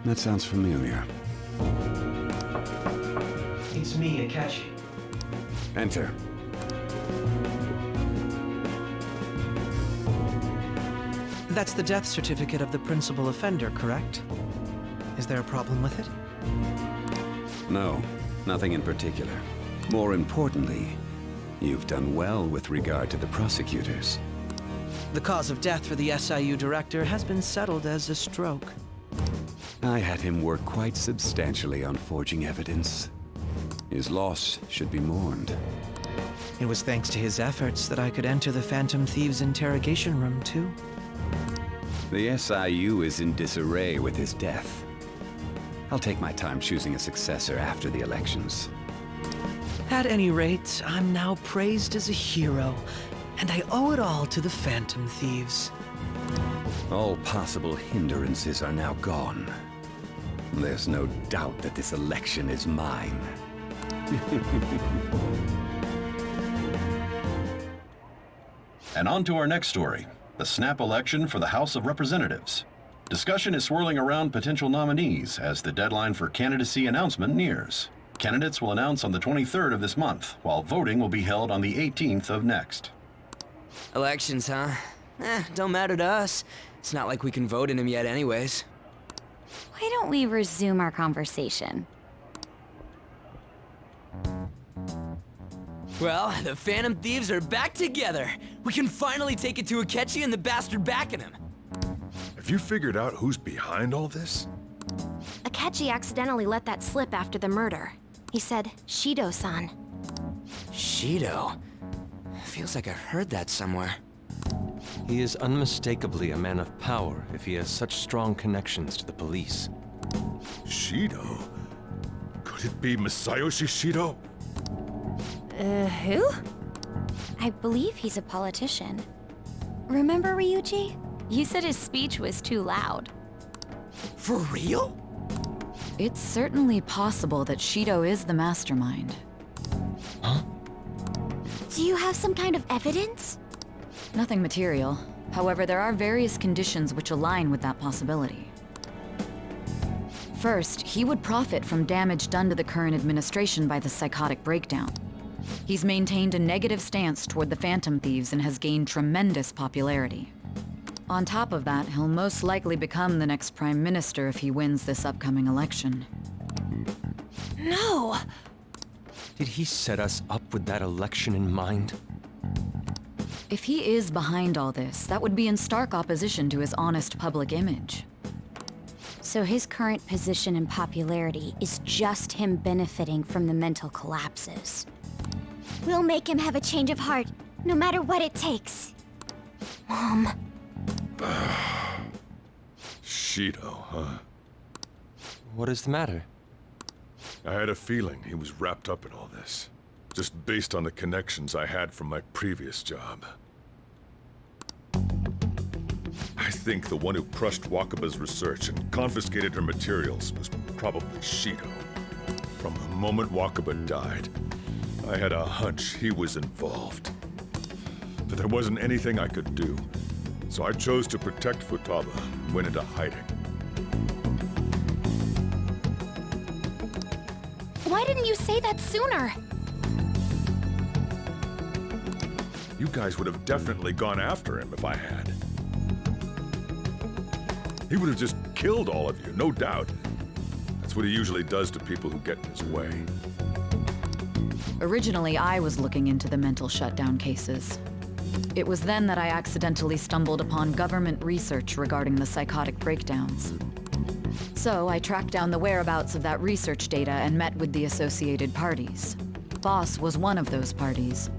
That sounds familiar. It's me, Akechi. Enter. That's the death certificate of the principal offender, correct? Is there a problem with it? No, nothing in particular. More importantly, you've done well with regard to the prosecutors. The cause of death for the SIU director has been settled as a stroke. I had him work quite substantially on forging evidence. His loss should be mourned. It was thanks to his efforts that I could enter the Phantom Thieves' interrogation room, too. The SIU is in disarray with his death. I'll take my time choosing a successor after the elections. At any rate, I'm now praised as a hero, and I owe it all to the Phantom Thieves. All possible hindrances are now gone. There's no doubt that this election is mine. And on to our next story, the snap election for the House of Representatives. Discussion is swirling around potential nominees as the deadline for candidacy announcement nears. Candidates will announce on the 23rd of this month, while voting will be held on the 18th of next. Elections, huh? Don't matter to us. It's not like we can vote in them yet anyways. Why don't we resume our conversation? Well, the Phantom Thieves are back together. We can finally take it to Akechi and the bastard backing him. Have you figured out who's behind all this? Akechi accidentally let that slip after the murder. He said, Shido-san. Shido? Feels like I've heard that somewhere. He is unmistakably a man of power if he has such strong connections to the police. Shido? Could it be Masayoshi Shido? Who? I believe he's a politician. Remember, Ryuji? You said his speech was too loud. For real? It's certainly possible that Shido is the mastermind. Huh? Do you have some kind of evidence? Nothing material. However, there are various conditions which align with that possibility. First, he would profit from damage done to the current administration by the psychotic breakdown. He's maintained a negative stance toward the Phantom Thieves and has gained tremendous popularity. On top of that, he'll most likely become the next Prime Minister if he wins this upcoming election. No! Did he set us up with that election in mind? If he is behind all this, that would be in stark opposition to his honest public image. So his current position and popularity is just him benefiting from the mental collapses. We'll make him have a change of heart, no matter what it takes. Mom. Shido, huh? What is the matter? I had a feeling he was wrapped up in all this, just based on the connections I had from my previous job. I think the one who crushed Wakaba's research and confiscated her materials was probably Shido. From the moment Wakaba died, I had a hunch he was involved. But there wasn't anything I could do, so I chose to protect Futaba and went into hiding. Why didn't you say that sooner? You guys would have definitely gone after him if I had. He would have just killed all of you, no doubt. That's what he usually does to people who get in his way. Originally, I was looking into the mental shutdown cases. It was then that I accidentally stumbled upon government research regarding the psychotic breakdowns. So I tracked down the whereabouts of that research data and met with the associated parties. Boss was one of those parties.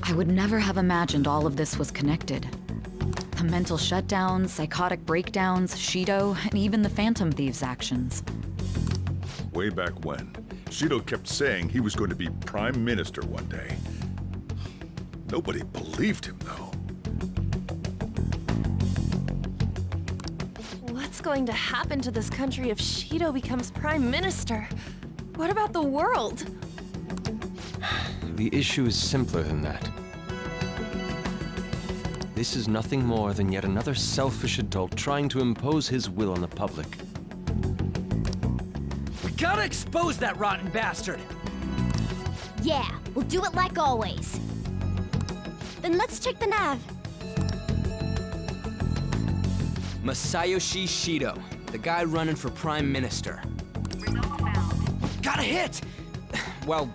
I would never have imagined all of this was connected. The mental shutdowns, psychotic breakdowns, Shido, and even the Phantom Thieves' actions. Way back when, Shido kept saying he was going to be Prime Minister one day. Nobody believed him, though. What's going to happen to this country if Shido becomes Prime Minister? What about the world? The issue is simpler than that. This is nothing more than yet another selfish adult trying to impose his will on the public. Gotta expose that rotten bastard! Yeah, we'll do it like always. Then let's check the nav. Masayoshi Shido, the guy running for Prime Minister. Got a hit! Well,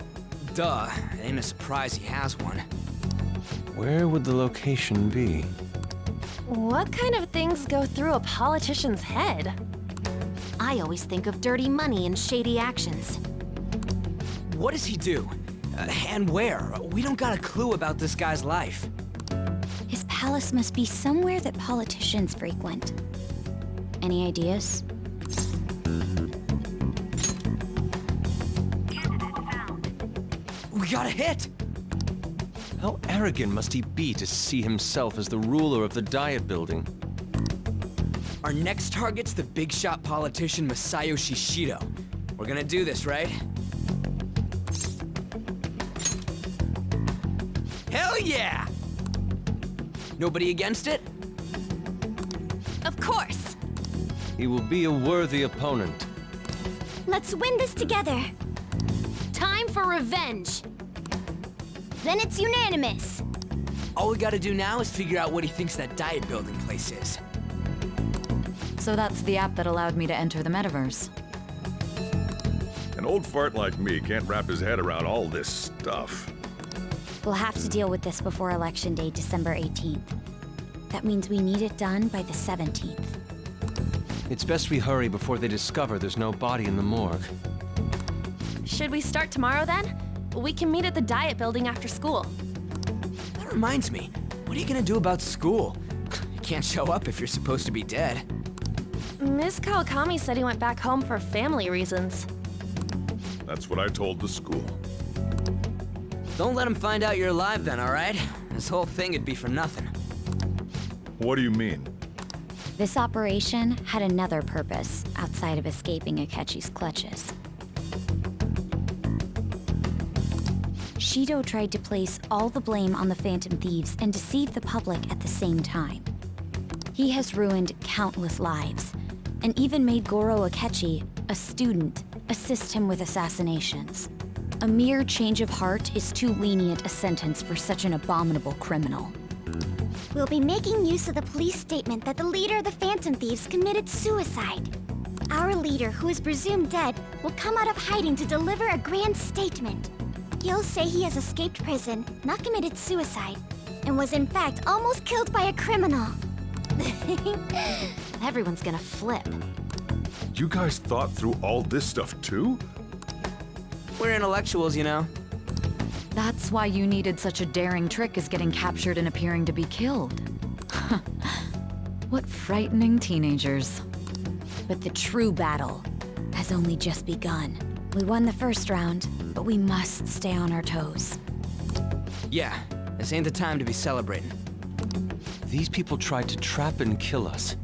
duh. It ain't a surprise he has one. Where would the location be? What kind of things go through a politician's head? I always think of dirty money and shady actions. What does he do? And where? We don't got a clue about this guy's life. His palace must be somewhere that politicians frequent. Any ideas? We got a hit! How arrogant must he be to see himself as the ruler of the Diet Building? Our next target's the big shot politician Masayoshi Shido. We're gonna do this, right? Hell yeah! Nobody against it? Of course! He will be a worthy opponent. Let's win this together. Time for revenge! Then it's unanimous. All we gotta do now is figure out what he thinks that Diet Building place is. So that's the app that allowed me to enter the metaverse. An old fart like me can't wrap his head around all this stuff. We'll have to deal with this before Election Day, December 18th. That means we need it done by the 17th. It's best we hurry before they discover there's no body in the morgue. Should we start tomorrow then? We can meet at the Diet Building after school. That reminds me, what are you gonna do about school? You can't show up if you're supposed to be dead. Ms. Kawakami said he went back home for family reasons. That's what I told the school. Don't let him find out you're alive then, alright? This whole thing would be for nothing. What do you mean? This operation had another purpose outside of escaping Akechi's clutches. Shido tried to place all the blame on the Phantom Thieves and deceive the public at the same time. He has ruined countless lives, and even made Goro Akechi, a student, assist him with assassinations. A mere change of heart is too lenient a sentence for such an abominable criminal. We'll be making use of the police statement that the leader of the Phantom Thieves committed suicide. Our leader, who is presumed dead, will come out of hiding to deliver a grand statement. He'll say he has escaped prison, not committed suicide, and was in fact almost killed by a criminal. Everyone's gonna flip. You guys thought through all this stuff too? We're intellectuals, you know. That's why you needed such a daring trick as getting captured and appearing to be killed. What frightening teenagers. But the true battle has only just begun. We won the first round, but we must stay on our toes. Yeah, this ain't the time to be celebrating. These people tried to trap and kill us.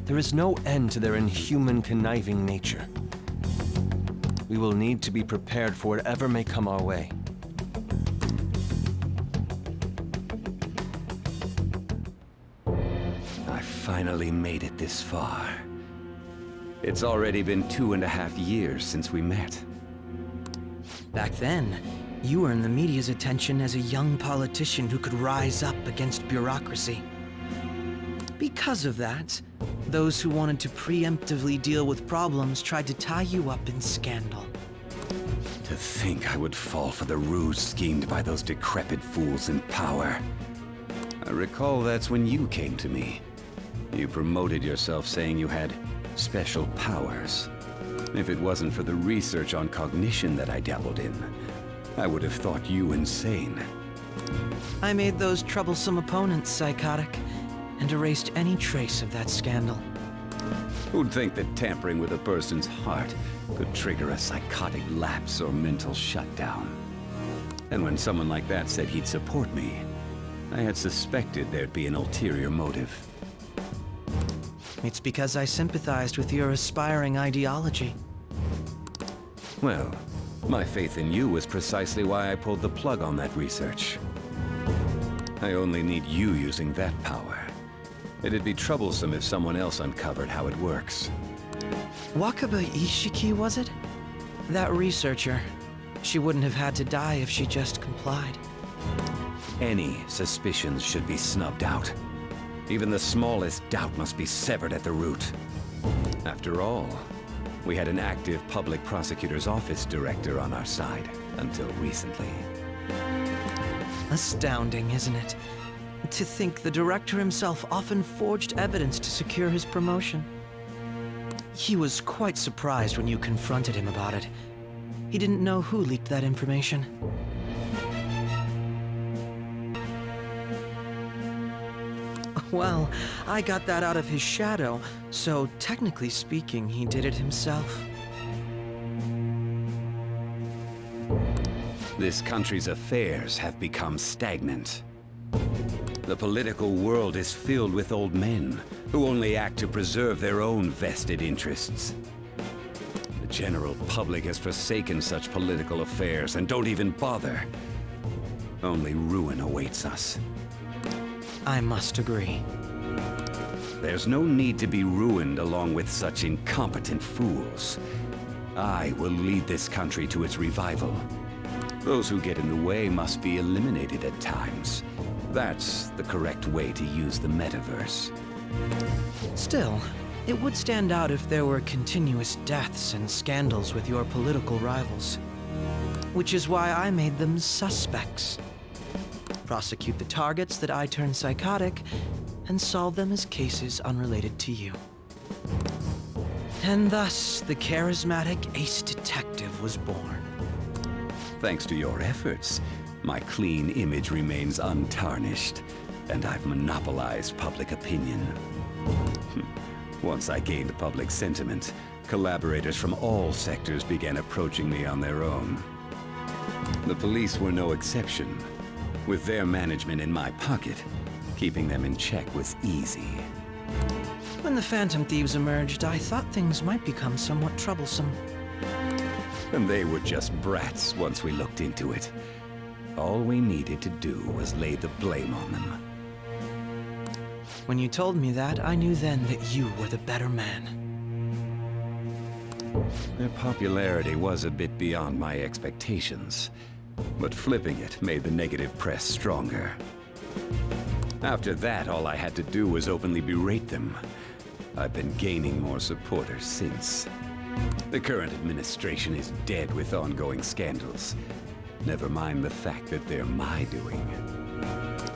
There is no end to their inhuman, conniving nature. We will need to be prepared for whatever may come our way. I finally made it this far. It's already been 2.5 years since we met. Back then, you earned the media's attention as a young politician who could rise up against bureaucracy. Because of that, those who wanted to preemptively deal with problems tried to tie you up in scandal. To think I would fall for the ruse schemed by those decrepit fools in power. I recall that's when you came to me. You promoted yourself saying you had special powers. If it wasn't for the research on cognition that I dabbled in, I would have thought you insane. I made those troublesome opponents psychotic, and erased any trace of that scandal. Who'd think that tampering with a person's heart could trigger a psychotic lapse or mental shutdown? And when someone like that said he'd support me, I had suspected there'd be an ulterior motive. It's because I sympathized with your aspiring ideology. Well, my faith in you was precisely why I pulled the plug on that research. I only need you using that power. It'd be troublesome if someone else uncovered how it works. Wakaba Ishiki, was it? That researcher, she wouldn't have had to die if she just complied. Any suspicions should be snubbed out. Even the smallest doubt must be severed at the root. After all, we had an active public prosecutor's office director on our side until recently. Astounding, isn't it? To think the director himself often forged evidence to secure his promotion. He was quite surprised when you confronted him about it. He didn't know who leaked that information. Well, I got that out of his shadow, so technically speaking, he did it himself. This country's affairs have become stagnant. The political world is filled with old men who only act to preserve their own vested interests. The general public has forsaken such political affairs and don't even bother. Only ruin awaits us. I must agree. There's no need to be ruined along with such incompetent fools. I will lead this country to its revival. Those who get in the way must be eliminated at times. That's the correct way to use the metaverse. Still, it would stand out if there were continuous deaths and scandals with your political rivals. Which is why I made them suspects. Prosecute the targets that I turn psychotic, and solve them as cases unrelated to you. And thus, the charismatic ace detective was born. Thanks to your efforts, my clean image remains untarnished, and I've monopolized public opinion. Once I gained public sentiment, collaborators from all sectors began approaching me on their own. The police were no exception. With their management in my pocket, keeping them in check was easy. When the Phantom Thieves emerged, I thought things might become somewhat troublesome. And they were just brats once we looked into it. All we needed to do was lay the blame on them. When you told me that, I knew then that you were the better man. Their popularity was a bit beyond my expectations, but flipping it made the negative press stronger. After that, all I had to do was openly berate them. I've been gaining more supporters since. The current administration is dead with ongoing scandals. Never mind the fact that they're my doing.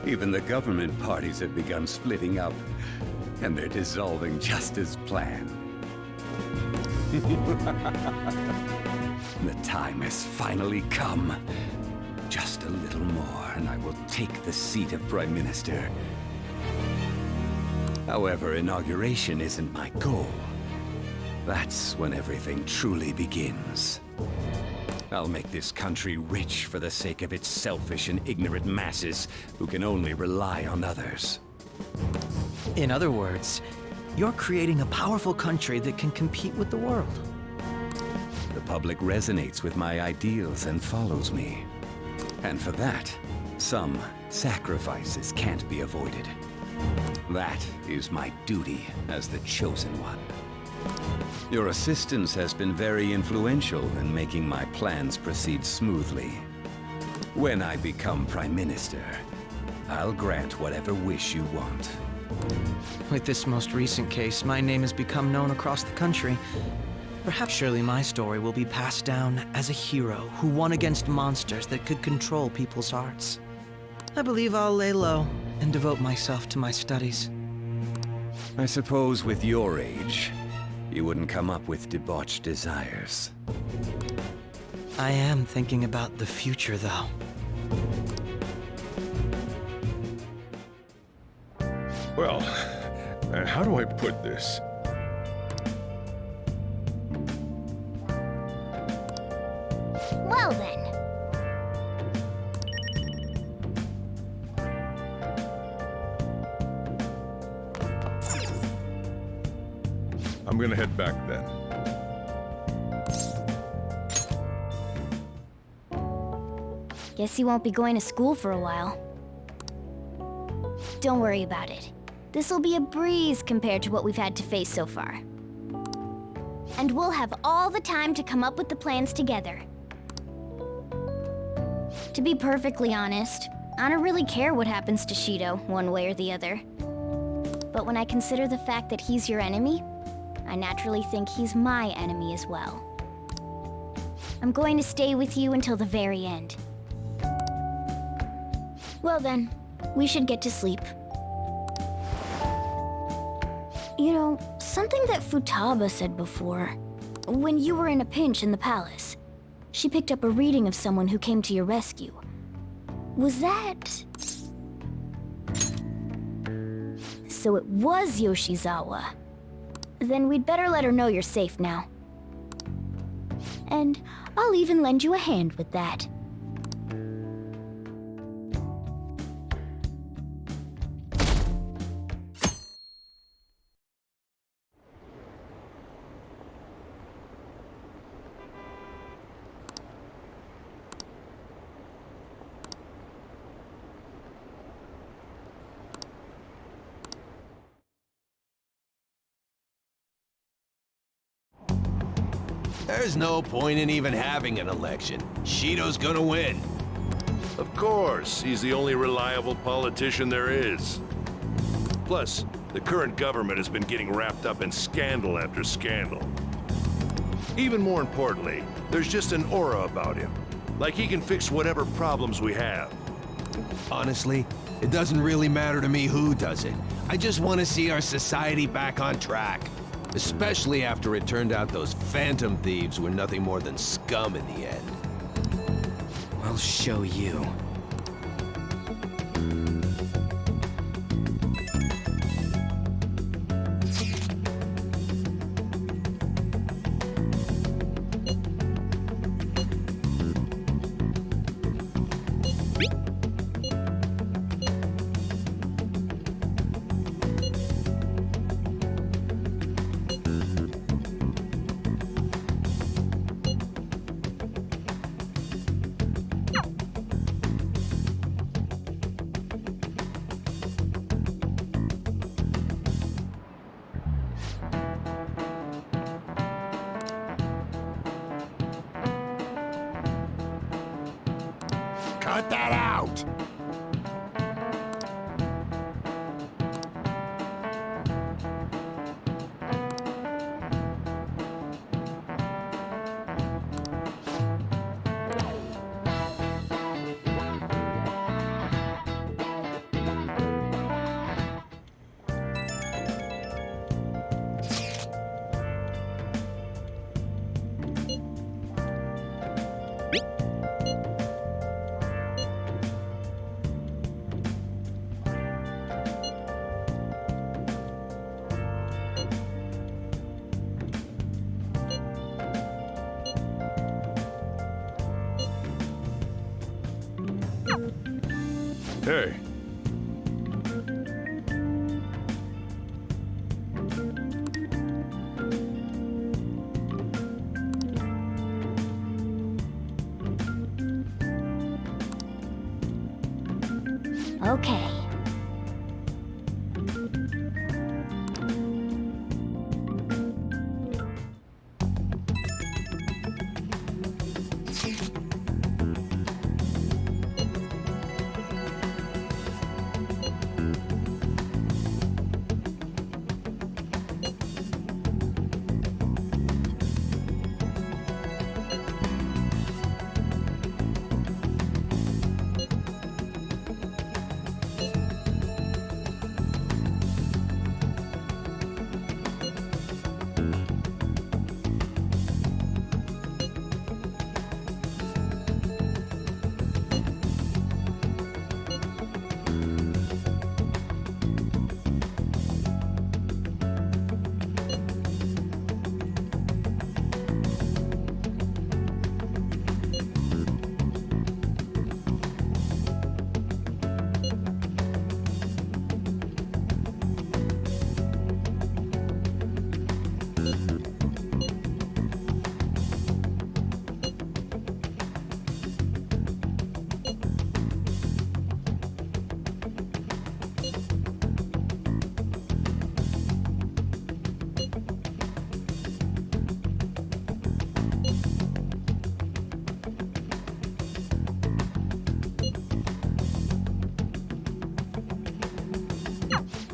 Even the government parties have begun splitting up, and they're dissolving just as planned. The time has finally come. Just a little more, and I will take the seat of Prime Minister. However, inauguration isn't my goal. That's when everything truly begins. I'll make this country rich for the sake of its selfish and ignorant masses who can only rely on others. In other words, you're creating a powerful country that can compete with the world. The public resonates with my ideals and follows me. And for that, some sacrifices can't be avoided. That is my duty as the Chosen One. Your assistance has been very influential in making my plans proceed smoothly. When I become Prime Minister, I'll grant whatever wish you want. With this most recent case, my name has become known across the country. Perhaps surely my story will be passed down as a hero who won against monsters that could control people's hearts. I believe I'll lay low and devote myself to my studies. I suppose with your age, you wouldn't come up with debauched desires. I am thinking about the future, though. Well, how do I put this? Well then. I'm gonna head back then. Guess you won't be going to school for a while. Don't worry about it. This'll be a breeze compared to what we've had to face so far. and we'll have all the time to come up with the plans together. To be perfectly honest, I don't really care what happens to Shido, one way or the other. But when I consider the fact that he's your enemy, I naturally think he's my enemy as well. I'm going to stay with you until the very end. Well then, we should get to sleep. You know, something that Futaba said before. When you were in a pinch in the palace, she picked up a reading of someone who came to your rescue. Was that... So it was Yoshizawa. Then we'd better let her know you're safe now. And I'll even lend you a hand with that. There's no point in even having an election. Shido's gonna win. Of course, he's the only reliable politician there is. Plus, the current government has been getting wrapped up in scandal after scandal. Even more importantly, there's just an aura about him. Like he can fix whatever problems we have. Honestly, it doesn't really matter to me who does it. I just want to see our society back on track. Especially after it turned out those phantom thieves were nothing more than scum in the end. I'll show you. Cut that out! Hey. Okay.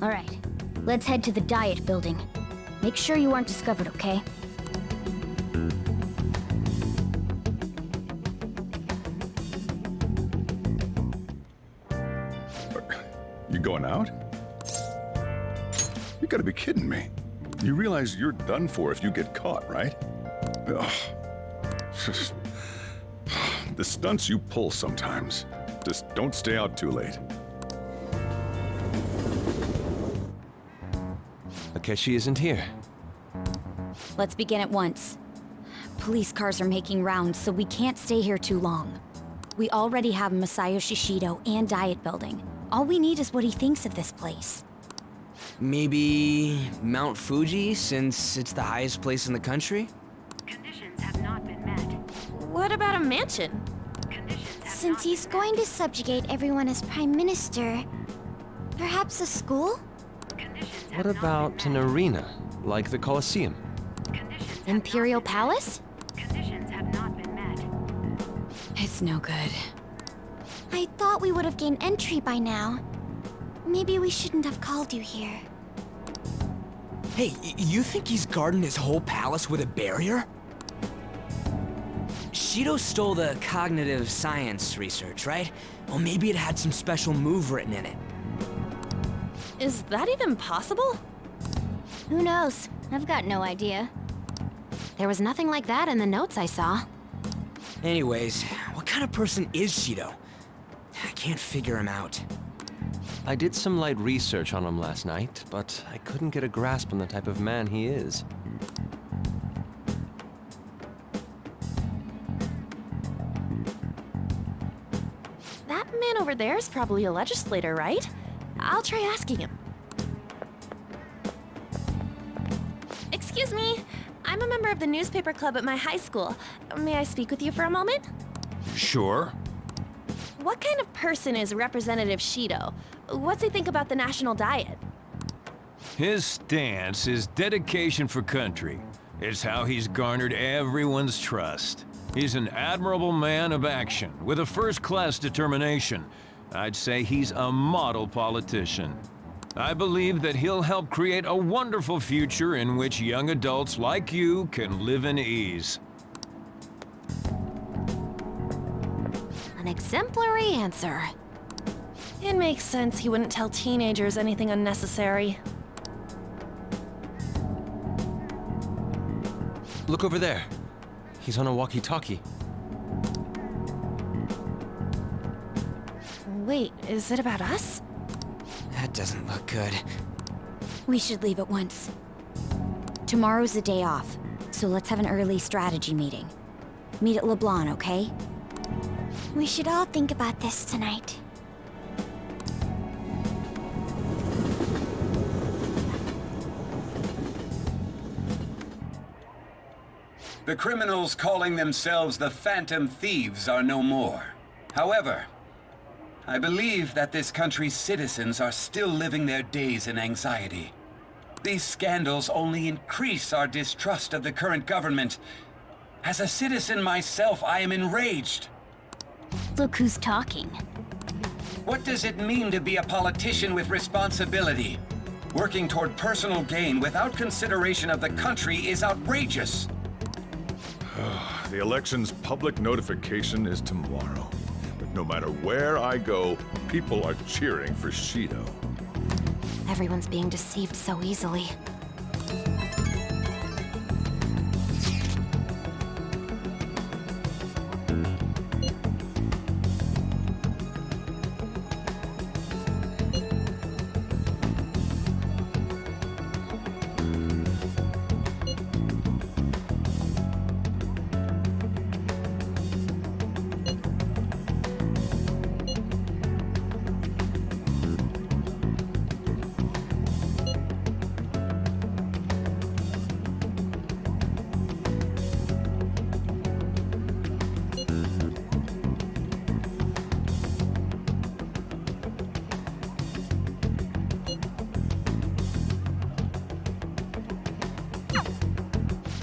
Alright, let's head to the Diet Building. Make sure you aren't discovered, okay? You going out? You gotta be kidding me. You realize you're done for if you get caught, right? Ugh. The stunts you pull sometimes. Just don't stay out too late. Akechi isn't here. Let's begin at once. Police cars are making rounds, so we can't stay here too long. We already have Masayoshi Shido and Diet Building. All we need is what he thinks of this place. Maybe Mount Fuji, since it's the highest place in the country? Conditions have not been met. What about a mansion? Since he's going to subjugate everyone as Prime Minister, perhaps a school? What about an arena, like the Colosseum? Imperial Palace? Conditions have not been met. It's no good. I thought we would have gained entry by now. Maybe we shouldn't have called you here. Hey, you think he's guarding his whole palace with a barrier? Shido stole the cognitive science research, right? Well, maybe it had some special move written in it. Is that even possible? Who knows? I've got no idea. There was nothing like that in the notes I saw. Anyways, what kind of person is Shido? I can't figure him out. I did some light research on him last night, but I couldn't get a grasp on the type of man he is. That man over there is probably a legislator, right? I'll try asking him. Excuse me. I'm a member of the newspaper club at my high school. May I speak with you for a moment? Sure. What kind of person is Representative Shido? What's he think about the national diet? His stance is dedication for country. It's how he's garnered everyone's trust. He's an admirable man of action, with a first-class determination. I'd say he's a model politician. I believe that he'll help create a wonderful future in which young adults like you can live in ease. An exemplary answer. It makes sense he wouldn't tell teenagers anything unnecessary. Look over there. He's on a walkie-talkie. Wait, is it about us? That doesn't look good. We should leave at once. Tomorrow's the day off, so let's have an early strategy meeting. Meet at LeBlanc, okay? We should all think about this tonight. The criminals calling themselves the Phantom Thieves are no more. However, I believe that this country's citizens are still living their days in anxiety. These scandals only increase our distrust of the current government. As a citizen myself, I am enraged. Look who's talking. What does it mean to be a politician with responsibility? Working toward personal gain without consideration of the country is outrageous. The election's public notification is tomorrow. But no matter where I go, people are cheering for Shido. Everyone's being deceived so easily.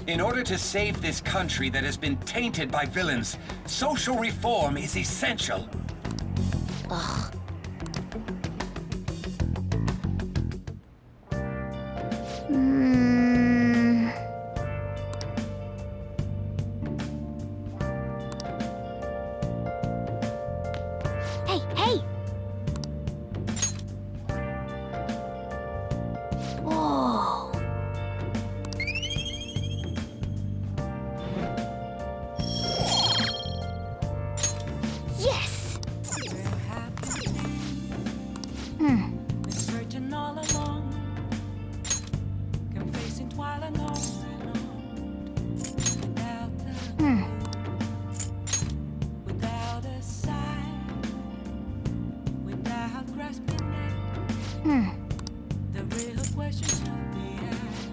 In order to save this country that has been tainted by villains, social reform is essential. Ugh.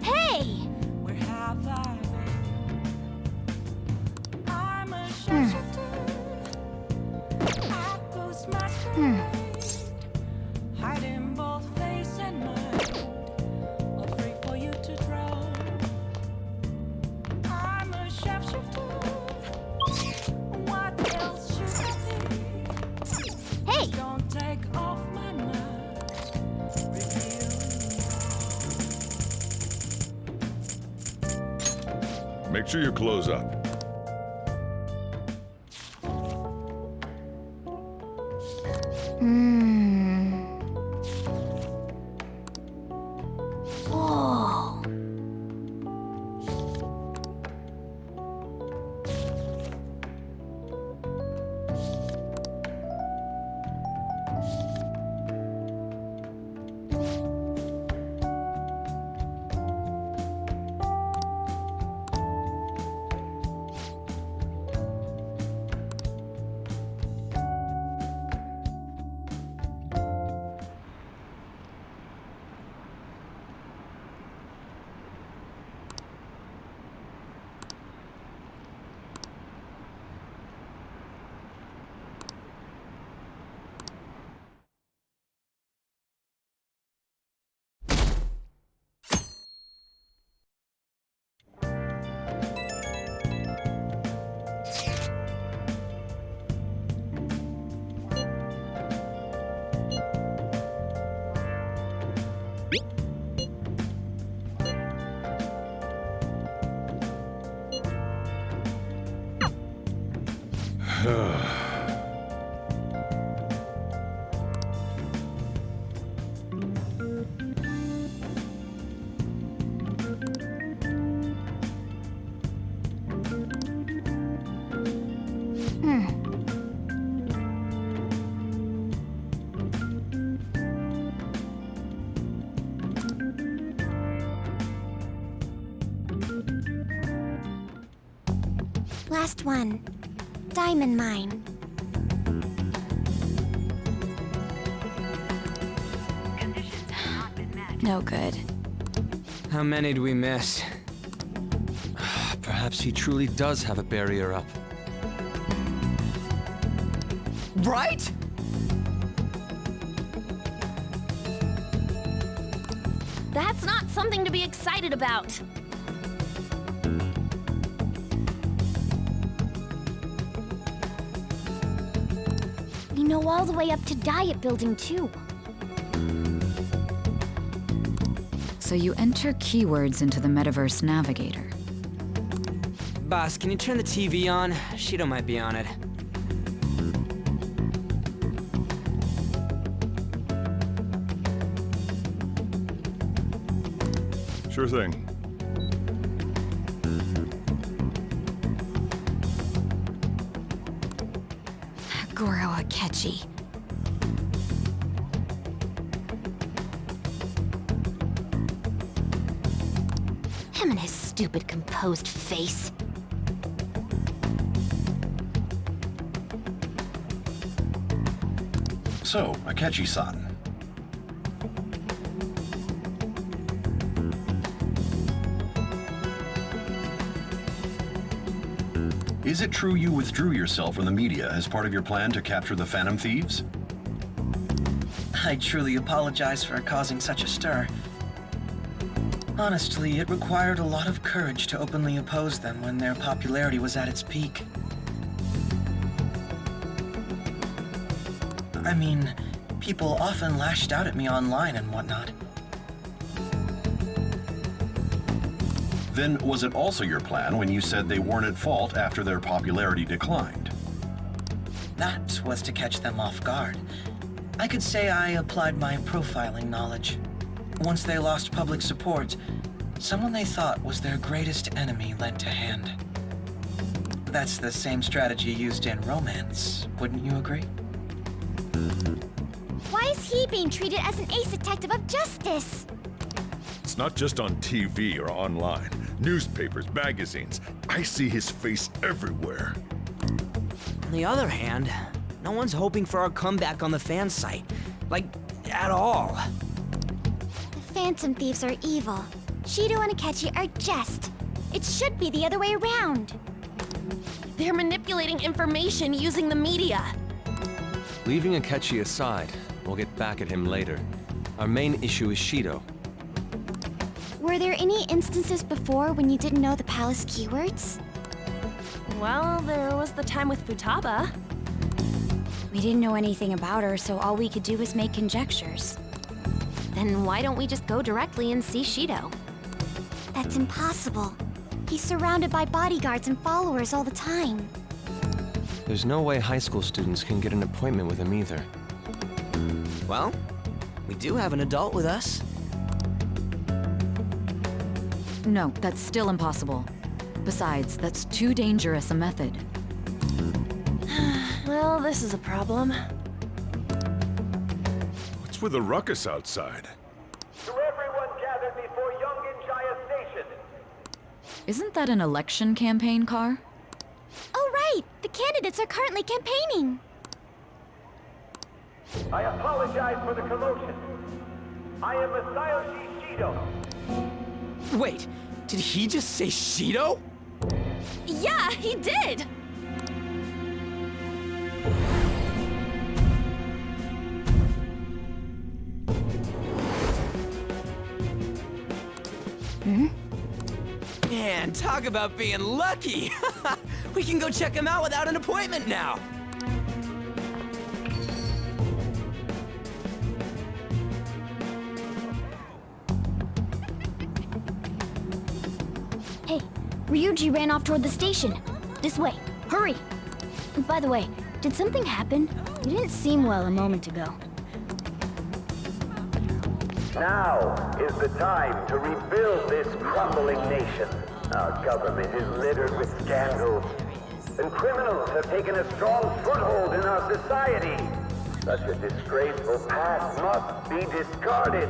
Hey! Hey! Make sure you close up. Whoa. Last one. Diamond mine. No good. How many do we miss? Perhaps he truly does have a barrier up. Right? That's not something to be excited about. We know all the way up to Diet Building, too. So you enter keywords into the Metaverse Navigator. Boss, can you turn the TV on? Shido might be on it. Sure thing. Goro Akechi. Him and his stupid composed face. So, Akechi-san. Is it true you withdrew yourself from the media as part of your plan to capture the Phantom Thieves? I truly apologize for causing such a stir. Honestly, it required a lot of courage to openly oppose them when their popularity was at its peak. I mean, people often lashed out at me online and whatnot. Then was it also your plan when you said they weren't at fault after their popularity declined? That was to catch them off guard. I could say I applied my profiling knowledge. Once they lost public support, someone they thought was their greatest enemy lent a hand. That's the same strategy used in romance, wouldn't you agree? Why is he being treated as an ace detective of justice? It's not just on TV or online. Newspapers, magazines. I see his face everywhere. On the other hand, no one's hoping for our comeback on the fan site. Like, at all. The Phantom Thieves are evil. Shido and Akechi are just. It should be the other way around. They're manipulating information using the media. Leaving Akechi aside, we'll get back at him later. Our main issue is Shido. Were there any instances before when you didn't know the palace keywords? Well, there was the time with Futaba. We didn't know anything about her, so all we could do was make conjectures. Then why don't we just go directly and see Shido? That's impossible. He's surrounded by bodyguards and followers all the time. There's no way high school students can get an appointment with him either. Well, we do have an adult with us. No, that's still impossible. Besides, that's too dangerous a method. Well, this is a problem. What's with the ruckus outside? To everyone gathered before Yongen-Jaya Station. Isn't that an election campaign car? Oh, right! The candidates are currently campaigning. I apologize for the commotion. I am Masayoshi Shido. Wait, did he just say Shido? Yeah, he did! Man, talk about being lucky! We can go check him out without an appointment now! Hey, Ryuji ran off toward the station. This way. Hurry! By the way, did something happen? You didn't seem well a moment ago. Now is the time to rebuild this crumbling nation. Our government is littered with scandals, and criminals have taken a strong foothold in our society. Such a disgraceful past must be discarded.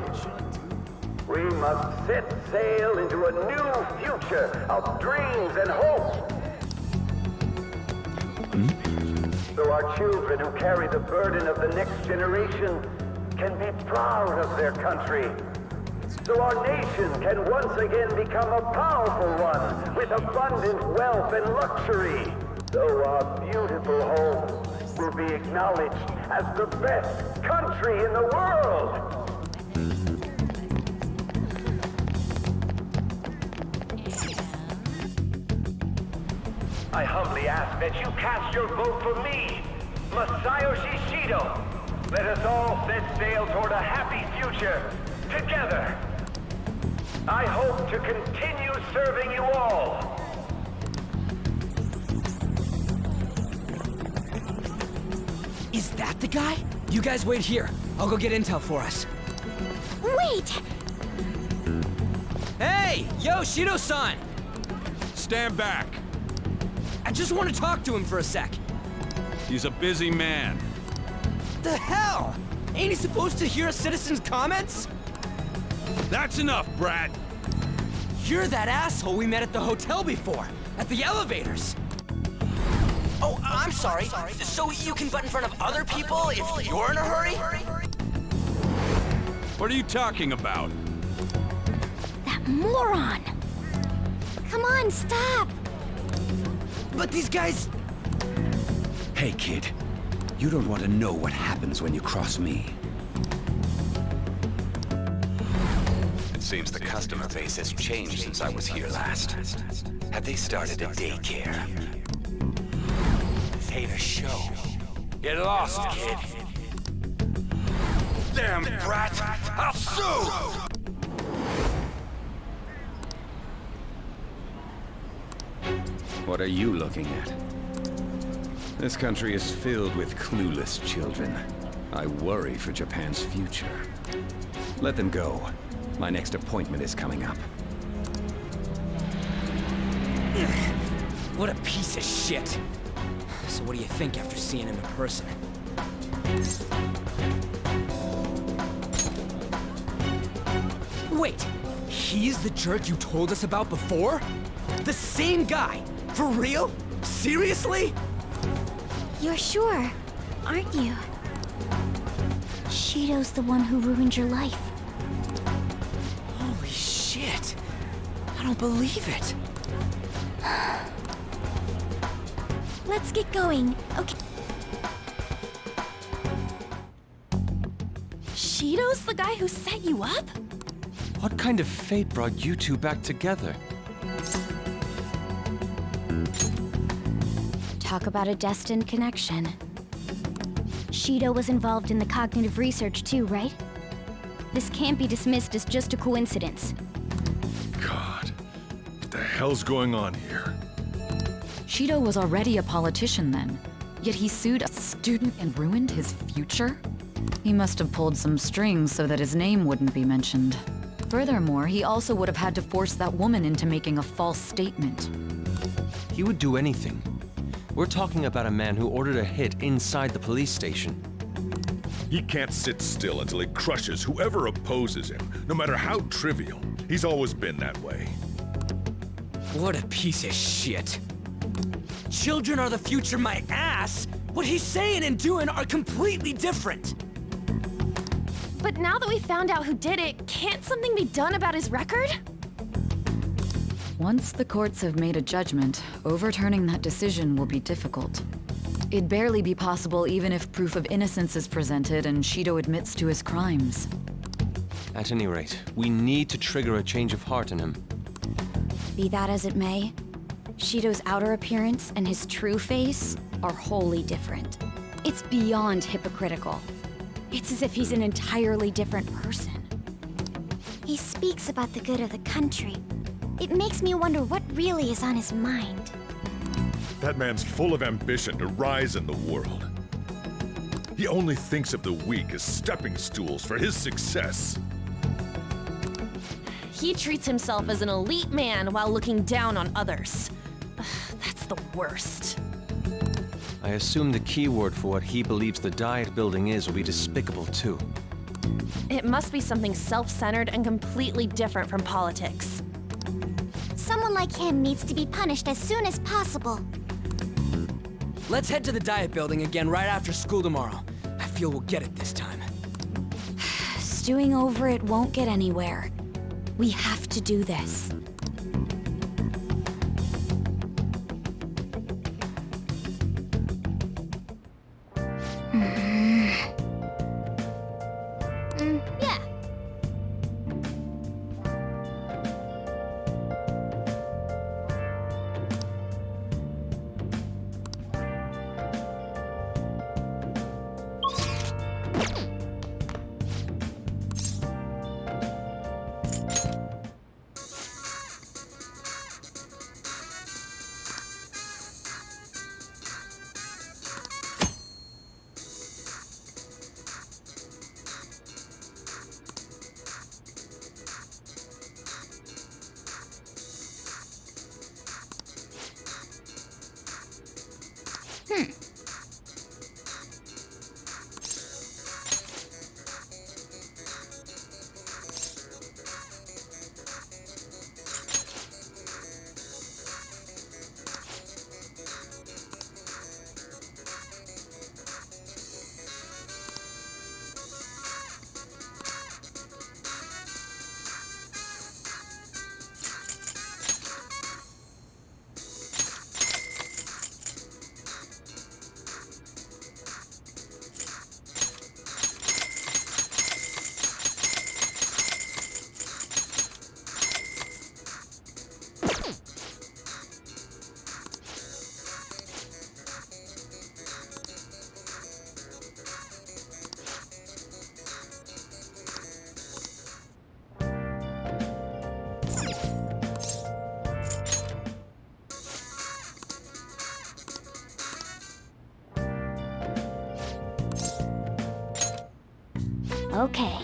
We must set sail into a new future of dreams and hope. So our children who carry the burden of the next generation can be proud of their country. So our nation can once again become a powerful one with abundant wealth and luxury. So our beautiful home will be acknowledged as the best country in the world. I humbly ask that you cast your vote for me, Masayoshi Shido. Let us all set sail toward a happy future, together. I hope to continue serving you all. Is that the guy? You guys wait here. I'll go get intel for us. Wait! Hey! Yo, Shido-san! Stand back. I just want to talk to him for a sec. He's a busy man. The hell? Ain't he supposed to hear a citizen's comments? That's enough, brat. You're that asshole we met at the hotel before, at the elevators. Oh, I'm sorry. So you can butt in front of other people if you're in a hurry? What are you talking about? That moron! Come on, stop! But these guys... Hey, kid. You don't want to know what happens when you cross me. It seems the customer base has changed since I was here last. Have they started a daycare? This ain't a show. Get lost, kid. Damn brat! I'll sue! What are you looking at? This country is filled with clueless children. I worry for Japan's future. Let them go. My next appointment is coming up. What a piece of shit. So what do you think after seeing him in person? Wait, He's the jerk you told us about before? The same guy? For real? Seriously? You're sure, aren't you? Shido's the one who ruined your life. Holy shit. I don't believe it. Let's get going, okay? Shido's the guy who set you up? What kind of fate brought you two back together? Talk about a destined connection. Shido was involved in the cognitive research too, right? This can't be dismissed as just a coincidence. God, what the hell's going on here? Shido was already a politician then, yet he sued a student and ruined his future? He must have pulled some strings so that his name wouldn't be mentioned. Furthermore, he also would have had to force that woman into making a false statement. He would do anything. We're talking about a man who ordered a hit inside the police station. He can't sit still until he crushes whoever opposes him, no matter how trivial. He's always been that way. What a piece of shit. Children are the future, my ass! What he's saying and doing are completely different! But now that we found out who did it, can't something be done about his record? Once the courts have made a judgment, overturning that decision will be difficult. It'd barely be possible even if proof of innocence is presented and Shido admits to his crimes. At any rate, we need to trigger a change of heart in him. Be that as it may, Shido's outer appearance and his true face are wholly different. It's beyond hypocritical. It's as if he's an entirely different person. He speaks about the good of the country. It makes me wonder what really is on his mind. That man's full of ambition to rise in the world. He only thinks of the weak as stepping stools for his success. He treats himself as an elite man while looking down on others. That's the worst. I assume the key word for what he believes the Diet building is will be despicable too. It must be something self-centered and completely different from politics. Someone like him needs to be punished as soon as possible. Let's head to the Diet building again right after school tomorrow. I feel we'll get it this time. Stewing over it won't get anywhere. We have to do this. Yeah. Okay.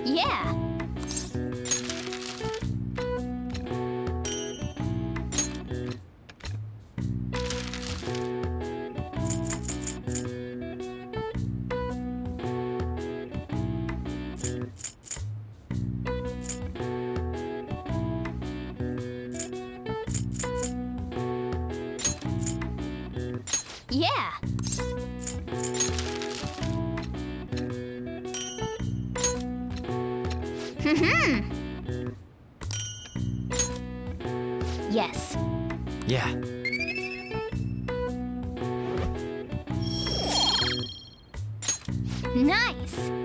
Yeah. Yes. Yeah. Nice!